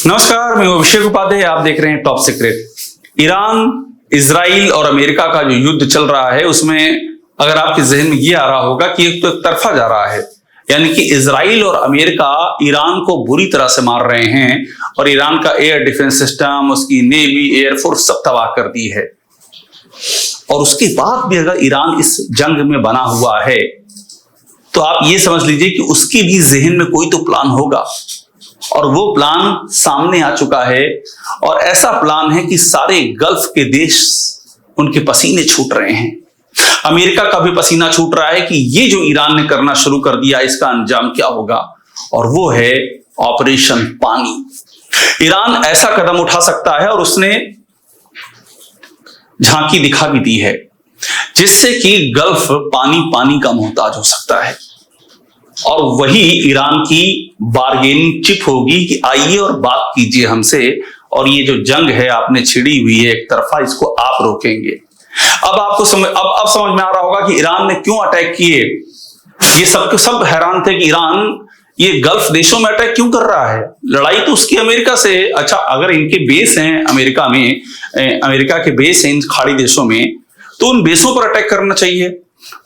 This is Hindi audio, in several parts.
नमस्कार, मैं अभिषेक उपाध्याय। आप देख रहे हैं टॉप सीक्रेट। ईरान, इजराइल और अमेरिका का जो युद्ध चल रहा है उसमें अगर आपके जहन में ये आ रहा होगा कि एक तो एक तरफा जा रहा है, यानी कि इजराइल और अमेरिका ईरान को बुरी तरह से मार रहे हैं और ईरान का एयर डिफेंस सिस्टम, उसकी नेवी, एयरफोर्स सब तबाह कर दी है। और उसके बाद भी अगर ईरान इस जंग में बना हुआ है तो आप ये समझ लीजिए कि उसके भी जहन में कोई तो प्लान होगा, और वो प्लान सामने आ चुका है। और ऐसा प्लान है कि सारे गल्फ के देश उनके पसीने छूट रहे हैं। अमेरिका का भी पसीना छूट रहा है कि ये जो ईरान ने करना शुरू कर दिया इसका अंजाम क्या होगा, और वो है ऑपरेशन पानी। ईरान ऐसा कदम उठा सकता है और उसने झांकी दिखा भी दी है जिससे कि गल्फ पानी पानी का मोहताज हो सकता है। और वही ईरान की बार्गेनिंग चिप होगी कि आइए और बात कीजिए हमसे, और ये जो जंग है आपने छिड़ी हुई है एक तरफा, इसको आप रोकेंगे। अब आपको समझ में आ रहा होगा कि ईरान ने क्यों अटैक किए। ये सब हैरान थे कि ईरान ये गल्फ देशों में अटैक क्यों कर रहा है। लड़ाई तो उसकी अमेरिका से। अच्छा, अगर इनके बेस हैं अमेरिका में, अमेरिका के बेस हैं इन खाड़ी देशों में, तो उन बेसों पर अटैक करना चाहिए।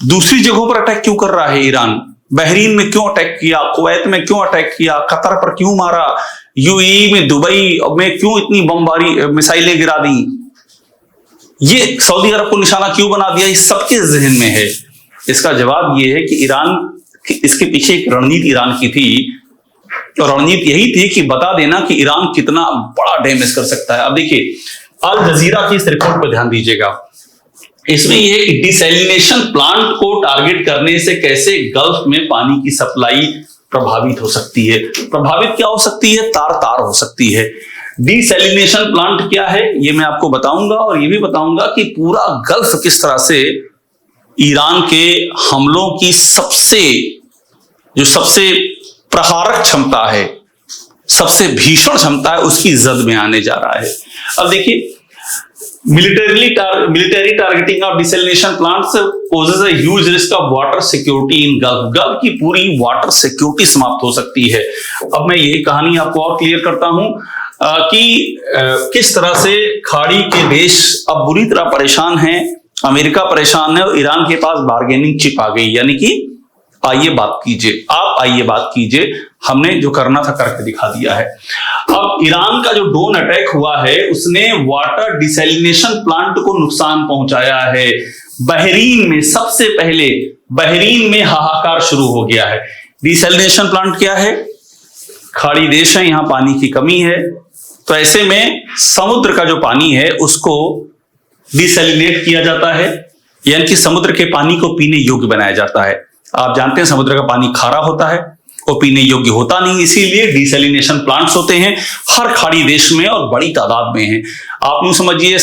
दूसरी जगहों पर अटैक क्यों कर रहा है ईरान? बहरीन में क्यों अटैक किया, कुवैत में क्यों अटैक किया, कतर पर क्यों मारा, यूएई में, दुबई में क्यों इतनी बमबारी मिसाइलें गिरा दी, ये सऊदी अरब को निशाना क्यों बना दिया, इस सबके जहन में है। इसका जवाब ये है कि ईरान, इसके पीछे एक रणनीति ईरान की थी, और रणनीति यही थी कि बता देना कि ईरान कितना बड़ा डैमेज कर सकता है। अब देखिए, अल जजीरा की इस रिपोर्ट पर ध्यान दीजिएगा। इसमें यह है कि डिसैलिनेशन प्लांट को टारगेट करने से कैसे गल्फ में पानी की सप्लाई प्रभावित हो सकती है। प्रभावित क्या हो सकती है? तार तार हो सकती है। डिसैलिनेशन प्लांट क्या है ये मैं आपको बताऊंगा, और ये भी बताऊंगा कि पूरा गल्फ किस तरह से ईरान के हमलों की सबसे प्रहारक क्षमता है, सबसे भीषण क्षमता है, उसकी जद में आने जा रहा है। अब देखिए, military targeting of desalination plants poses a huge risk of water security in Gulf. Gulf की पूरी वाटर सिक्योरिटी समाप्त हो सकती है। अब मैं यही कहानी आपको और क्लियर करता हूं कि किस तरह से खाड़ी के देश अब बुरी तरह परेशान हैं, अमेरिका परेशान है और ईरान के पास बार्गेनिंग चिप आ गई, यानी कि आइए बात कीजिए, आप आइए बात कीजिए, हमने जो करना था करके दिखा दिया है। अब ईरान का जो ड्रोन अटैक हुआ है उसने वाटर डिसैलिनेशन प्लांट को नुकसान पहुंचाया है। बहरीन में सबसे पहले बहरीन में हाहाकार शुरू हो गया है। डिसैलिनेशन प्लांट क्या है? खाड़ी देश है, यहां पानी की कमी है, तो ऐसे में समुद्र का जो पानी है उसको डिसैलिनेट किया जाता है, यानी कि समुद्र के पानी को पीने योग्य बनाया जाता है। आप जानते हैं समुद्र का पानी खारा होता है, वो पीने योग्य होता नहीं, इसीलिए डिसैलिनेशन प्लांट्स होते हैं हर खाड़ी देश में और बड़ी तादाद में हैं। आप यूं समझिए,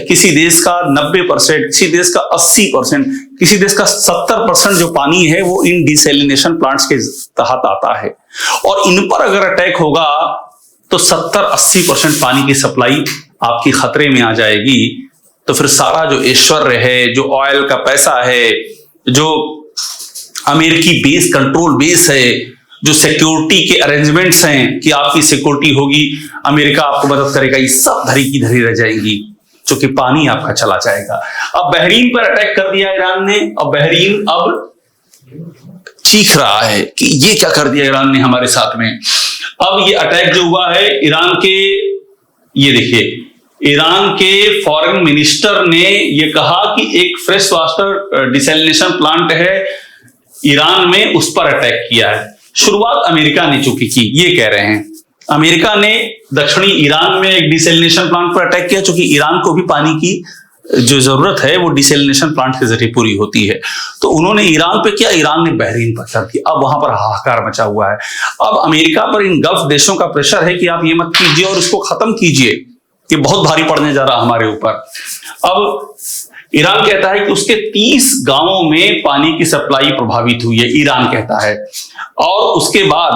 किसी देश का 90%, किसी देश का 80%, किसी देश का 70% जो पानी है वो इन डिसैलिनेशन प्लांट्स के तहत आता है। और इन पर अगर अटैक होगा तो 70-80% पानी की सप्लाई आपकी खतरे में आ जाएगी। तो फिर सारा जो ऐश्वर्य है, जो ऑयल का पैसा है, जो अमेरिकी बेस, कंट्रोल बेस है, जो सिक्योरिटी के अरेंजमेंट्स हैं कि आपकी सिक्योरिटी होगी, अमेरिका आपको मदद करेगा, ये सब धरी की धरी रह जाएंगी, क्योंकि पानी आपका चला जाएगा। अब बहरीन पर अटैक कर दिया ईरान ने, और बहरीन अब चीख रहा है कि ये क्या कर दिया ईरान ने हमारे साथ में। अब ये अटैक जो हुआ है ईरान के, ये देखिए, ईरान के फॉरेन मिनिस्टर ने ये कहा कि एक फ्रेश वाटर डिसैलिनेशन प्लांट है ईरान में, उस पर अटैक किया है। शुरुआत अमेरिका ने चूंकि की, ये कह रहे हैं अमेरिका ने दक्षिणी ईरान में एक डिसैलिनेशन प्लांट पर अटैक किया, क्योंकि ईरान को भी पानी की जो जरूरत है वो डिसैलिनेशन प्लांट के जरिए पूरी होती है। तो उन्होंने ईरान पे किया, ईरान ने बहरीन पर कर दिया। अब वहां पर हाहाकार मचा हुआ है। अब अमेरिका पर इन गल्फ देशों का प्रेशर है कि आप ये मत कीजिए और इसको खत्म कीजिए, ये बहुत भारी पड़ने जा रहा हमारे ऊपर। अब ईरान कहता है कि उसके 30 गांवों में पानी की सप्लाई प्रभावित हुई है, ईरान कहता है। और उसके बाद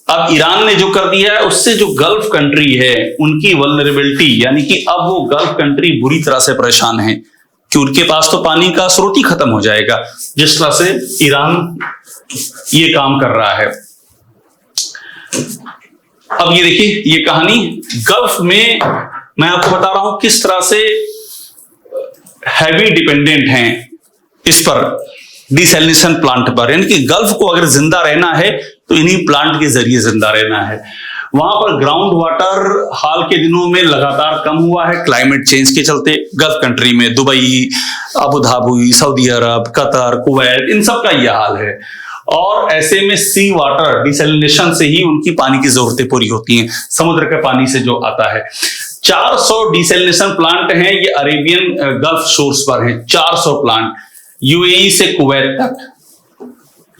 अब ईरान ने जो कर दिया है उससे जो गल्फ कंट्री है उनकी वल्नरेबिलिटी, यानी कि अब वो गल्फ कंट्री बुरी तरह से परेशान है कि उनके पास तो पानी का स्रोत ही खत्म हो जाएगा, जिस तरह से ईरान ये काम कर रहा है। अब ये देखिए, ये कहानी गल्फ में मैं आपको बता रहा हूं किस तरह से हैवी डिपेंडेंट हैं इस पर, डिसैलिनेशन प्लांट पर। यानी कि गल्फ को अगर जिंदा रहना है तो इन्हीं प्लांट के जरिए जिंदा रहना है। वहां पर ग्राउंड वाटर हाल के दिनों में लगातार कम हुआ है क्लाइमेट चेंज के चलते। गल्फ कंट्री में दुबई, अबू धाबी, सऊदी अरब, कतर, कुवैत, इन सब का यह हाल है। और ऐसे में सी वाटर डिसैलिनेशन से ही उनकी पानी की जरूरतें पूरी होती हैं, समुद्र के पानी से जो आता है। 400 डिसैलिनेशन प्लांट हैं, ये अरेबियन गल्फ शोर्स पर हैं। 400 प्लांट यूएई से कुवैत तक,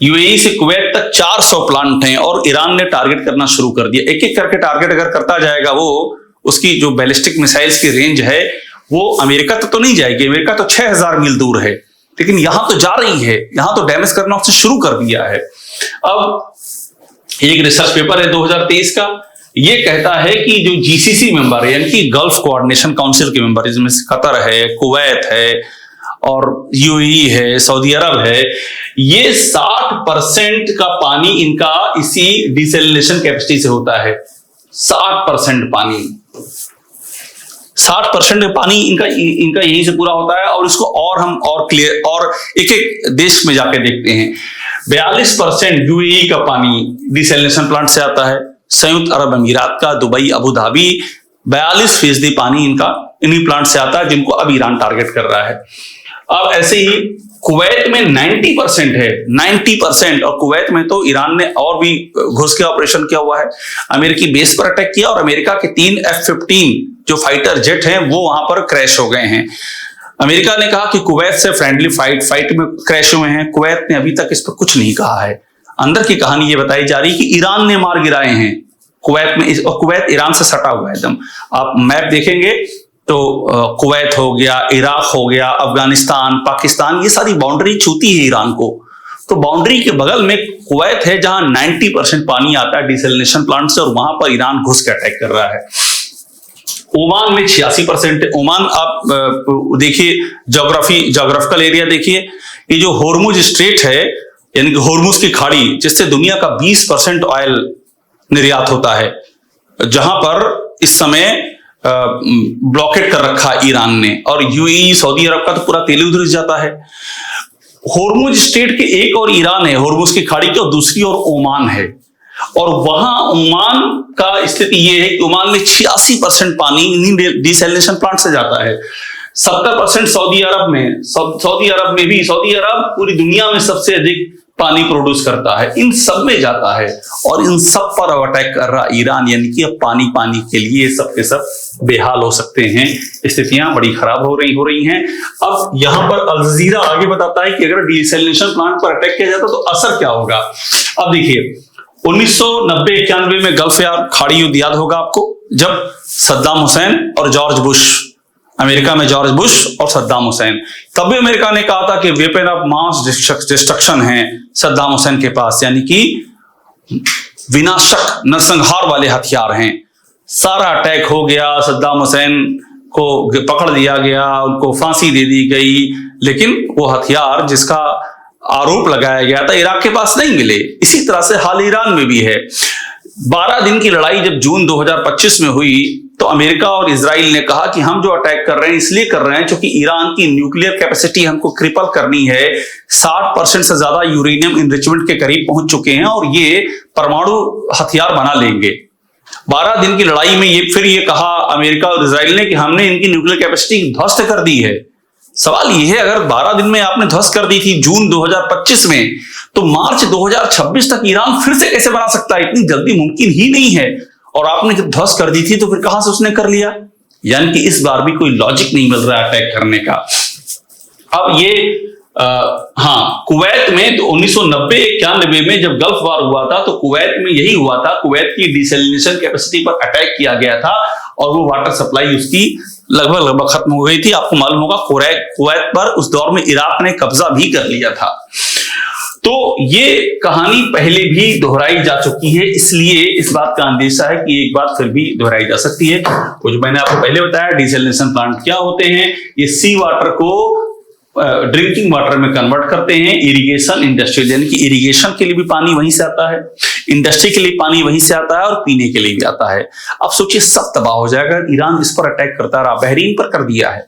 यूएई से कुवैत तक 400 प्लांट हैं। और ईरान ने टारगेट करना शुरू कर दिया। एक एक करके टारगेट अगर करता जाएगा, वो उसकी जो बैलिस्टिक मिसाइल्स की रेंज है वो अमेरिका तक तो नहीं जाएगी। अमेरिका तो 6000 मील दूर है, लेकिन यहां तो जा रही है, यहां तो डैमेज करना उससे शुरू कर दिया है। अब एक रिसर्च पेपर है 2023 का, ये कहता है कि जो जीसीसी मेंबर है, यानी कि गल्फ कोऑर्डिनेशन काउंसिल के मेंबर, जिसमें कतर है, कुवैत है और यूएई है, सऊदी अरब है, ये 60% का पानी इनका इसी डिसैलिनेशन कैपेसिटी से होता है। 60% पानी, 60% पानी इनका यहीं से पूरा होता है। और इसको और हम और क्लियर और एक एक देश में जाके देखते हैं। 42% यूएई का पानी डिसैलिनेशन प्लांट से आता है। संयुक्त अरब अमीरात का, दुबई, अबू धाबी, 42% पानी इनका इन्हीं प्लांट से आता है, जिनको अब ईरान टारगेट कर रहा है। अब ऐसे ही कुवैत में 90% है, 90%। और कुवैत में तो ईरान ने और भी घुस के ऑपरेशन किया हुआ है, अमेरिकी बेस पर अटैक किया, और अमेरिका के 3 F-15 जो फाइटर जेट हैं वो वहां पर क्रैश हो गए हैं। अमेरिका ने कहा कि कुवैत से फ्रेंडली फाइट में क्रैश हुए हैं। कुवैत ने अभी तक इस पर कुछ नहीं कहा है। अंदर की कहानी ये बताई जा रही कि ईरान ने मार गिराए हैं कुवैत में, और कुवैत ईरान से सटा हुआ है एकदम। आप मैप देखेंगे तो कुवैत हो गया, इराक हो गया, अफगानिस्तान, पाकिस्तान, ये सारी बाउंड्री छूती है ईरान को। तो बाउंड्री के बगल में कुवैत है, जहां 90% पानी आता है डिसैलिनेशन प्लांट से, और वहां पर ईरान घुस के अटैक कर रहा है। ओमान में 86% है। ओमान आप देखिए, जोग्राफिकल एरिया देखिए, ये जो होर्मुज स्ट्रेट है, यानी कि होर्मुज की खाड़ी, जिससे दुनिया का 20% ऑयल निर्यात होता है, जहां पर इस समय ब्लॉकेट कर रखा ईरान ने। और यूएई, सऊदी अरब का तो पूरा तेल उधर जाता है। होर्मुज स्टेट के एक और ईरान है, होर्मुज की खाड़ी के, और दूसरी ओर ओमान है। और वहां ओमान का स्थिति यह है कि ओमान में 86% पानी इन्हीं डिसैलिनेशन प्लांट से जाता है। 70% सऊदी अरब में, सऊदी अरब पूरी दुनिया में सबसे अधिक पानी प्रोड्यूस करता है, इन सब में जाता है। और इन सब पर अब अटैक कर रहा ईरान, यानी कि अब पानी के लिए सब के सब बेहाल हो सकते हैं। स्थितियां बड़ी खराब हो रही हैं। अब यहां पर अल जजीरा आगे बताता है कि अगर डिसैलिनेशन प्लांट पर अटैक किया जाता तो असर क्या होगा। अब देखिए, 1990-91 में गल्फ यार खाड़ी युद्ध याद होगा आपको, जब सद्दाम हुसैन और जॉर्ज बुश, अमेरिका में जॉर्ज बुश और सद्दाम हुसैन, तब भी अमेरिका ने कहा था कि वेपन ऑफ मास डिस्ट्रक्शन है सद्दाम हुसैन के पास, यानी कि विनाशक नरसंहार वाले हथियार हैं। सारा अटैक हो गया, सद्दाम हुसैन को पकड़ लिया गया, उनको फांसी दे दी गई, लेकिन वो हथियार जिसका आरोप लगाया गया था इराक के पास नहीं मिले। इसी तरह से हाल ईरान में भी है। 12 दिन की लड़ाई जब जून 2025 में हुई तो अमेरिका और इजराइल ने कहा कि हम जो अटैक कर रहे हैं इसलिए कर रहे हैं क्योंकि ईरान की न्यूक्लियर कैपेसिटी हमको क्रिपल करनी है। 60% से ज्यादा यूरेनियम इनरिचमेंट के करीब पहुंच चुके हैं और ये परमाणु हथियार बना लेंगे। 12 दिन की लड़ाई में ये कहा अमेरिका और इजराइल ने कि हमने इनकी न्यूक्लियर कैपेसिटी ध्वस्त कर दी है। सवाल यह है, अगर 12 दिन में आपने ध्वस्त कर दी थी जून 2025 में, तो मार्च 2026 तक ईरान फिर से कैसे बना सकता है? इतनी जल्दी मुमकिन ही नहीं है। और आपने जब ध्वस्त कर दी थी तो फिर कहां से उसने कर लिया? यानी कि इस बार भी कोई लॉजिक नहीं मिल रहा है अटैक करने का। अब ये कुवैत में तो 1990-91 में जब गल्फ वार हुआ था तो कुवैत में यही हुआ था। कुवैत की डिसैलिनेशन कैपेसिटी पर अटैक किया गया था और वो वाटर सप्लाई उसकी लगभग खत्म हो गई थी। आपको मालूम होगा कुवैत पर उस दौर में इराक ने कब्जा भी कर लिया था। तो ये कहानी पहले भी दोहराई जा चुकी है, इसलिए इस बात का अंदेशा है कि एक बात फिर भी दोहराई जा सकती है। वो जो मैंने आपको पहले बताया डिसैलिनेशन प्लांट क्या होते हैं, ये सी वाटर को ड्रिंकिंग वाटर में कन्वर्ट करते हैं। इरिगेशन इंडस्ट्रियल यानी कि इरिगेशन के लिए भी पानी वहीं से आता है। इंडस्ट्री के लिए पानी वहीं से आता है और पीने के लिए भी आता है। अब सोचिए सब तबाह हो जाएगा। ईरान इस पर अटैक करता रहा, बहरीन पर कर दिया है,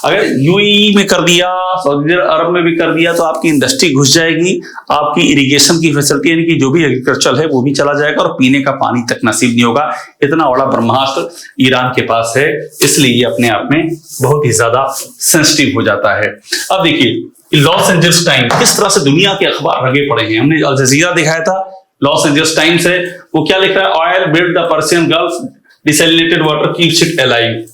अगर यूएई में कर दिया, सऊदी अरब में भी कर दिया, तो आपकी इंडस्ट्री घुस जाएगी, आपकी इरिगेशन की फैसिलिटी यानी कि जो भी एग्रीकल्चर है वो भी चला जाएगा और पीने का पानी तक नसीब नहीं होगा। इतना बड़ा ब्रह्मास्त्र ईरान के पास है, इसलिए ये अपने आप में बहुत ही ज्यादा सेंसिटिव हो जाता है। अब देखिए लॉस एंजल्स टाइम्स, किस तरह से दुनिया के अखबार रगे पड़े हैं। हमने अल जजीरा दिखाया था, लॉस एंजल्स टाइम्स है, वो क्या लिख रहा है, oil build the Persian Gulf, desalinated water keeps it alive,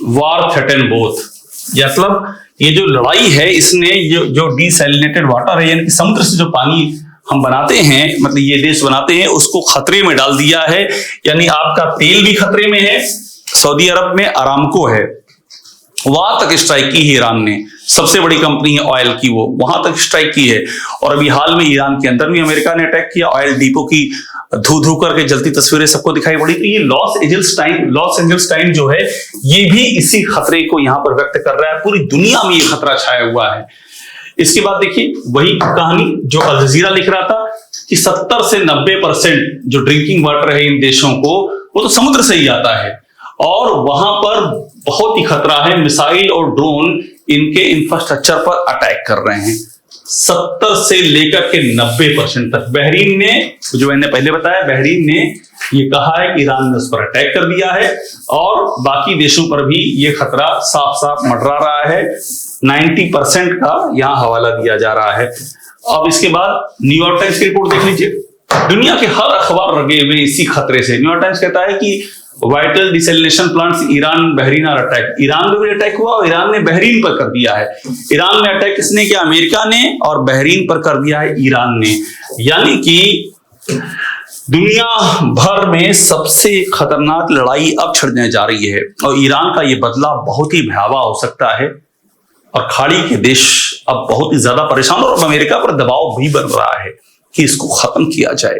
war threaten both. मतलब ये जो लड़ाई है, इसने जो डिसैलिनेटेड वाटर है यानी कि समुद्र से जो पानी हम बनाते हैं, मतलब ये देश बनाते हैं, उसको खतरे में डाल दिया है। यानी आपका तेल भी खतरे में है, सऊदी अरब में अरामको है, वहां तक स्ट्राइक की है ईरान ने, सबसे बड़ी कंपनी है ऑयल की, वो वहां तक स्ट्राइक की है। और अभी हाल में ईरान के अंदर भी अमेरिका ने अटैक किया, ऑयल डिपो की धू धू करके जलती तस्वीरें सबको दिखाई पड़ी। तो ये लॉस एंजल्स टाइम जो है, ये भी इसी खतरे को यहां पर व्यक्त कर रहा है। पूरी दुनिया में ये खतरा छाया हुआ है। इसके बाद देखिए वही कहानी जो अल जजीरा लिख रहा था कि 70 से 90% जो ड्रिंकिंग वाटर है इन देशों को, वो तो समुद्र से ही आता है और वहां पर बहुत ही खतरा है, मिसाइल और ड्रोन इनके इंफ्रास्ट्रक्चर पर अटैक कर रहे हैं। 70 से लेकर के 90% तक। बहरीन ने, जो मैंने पहले बताया, बहरीन ने ये कहा है कि ईरान ने उस पर अटैक कर दिया है और बाकी देशों पर भी ये खतरा साफ साफ मंडरा रहा है। 90% का यहां हवाला दिया जा रहा है। अब इसके बाद न्यूयॉर्क टाइम्स की रिपोर्ट देख लीजिए, दुनिया के हर अखबार लगे हुए इसी खतरे से। न्यूयॉर्क टाइम्स कहता है कि vital desalination plants Iran Bahrain are attack, Iran में भी अटैक हुआ और ईरान ने बहरीन पर कर दिया है। ईरान में अटैक किसने किया, अमेरिका ने, और बहरीन पर कर दिया है ईरान ने। यानी कि दुनिया भर में सबसे खतरनाक लड़ाई अब छिड़ने जा रही है और ईरान का यह बदला बहुत ही भयावह हो सकता है और खाड़ी के देश अब बहुत ही ज्यादा परेशान और अमेरिका पर दबाव भी बन रहा है कि इसको खत्म किया जाए।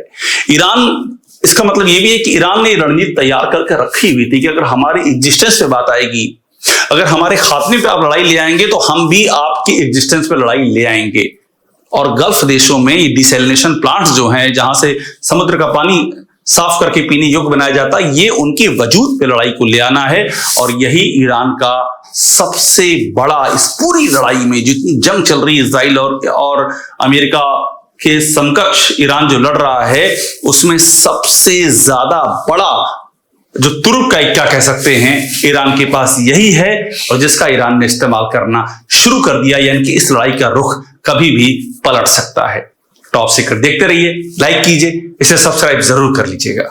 ईरान, इसका मतलब ये भी है कि ईरान ने रणनीति तैयार करके रखी हुई थी कि अगर हमारी एग्जिस्टेंस पे बात आएगी, अगर हमारे खात्मे पे आप लड़ाई ले आएंगे तो हम भी आपकी एग्जिस्टेंस पे लड़ाई ले आएंगे। और गल्फ देशों में ये डिसैलिनेशन प्लांट्स जो हैं, जहां से समुद्र का पानी साफ करके पीने योग्य बनाया जाता है, ये उनके वजूद पे लड़ाई को ले आना है। और यही ईरान का सबसे बड़ा, इस पूरी लड़ाई में जितनी जंग चल रही है इजराइल और अमेरिका के समकक्ष ईरान जो लड़ रहा है, उसमें सबसे ज्यादा बड़ा जो तुर्क का इक्का कह सकते हैं, ईरान के पास यही है और जिसका ईरान ने इस्तेमाल करना शुरू कर दिया। यानी कि इस लड़ाई का रुख कभी भी पलट सकता है। टॉप सीक्रेट देखते रहिए, लाइक कीजिए, इसे सब्सक्राइब जरूर कर लीजिएगा।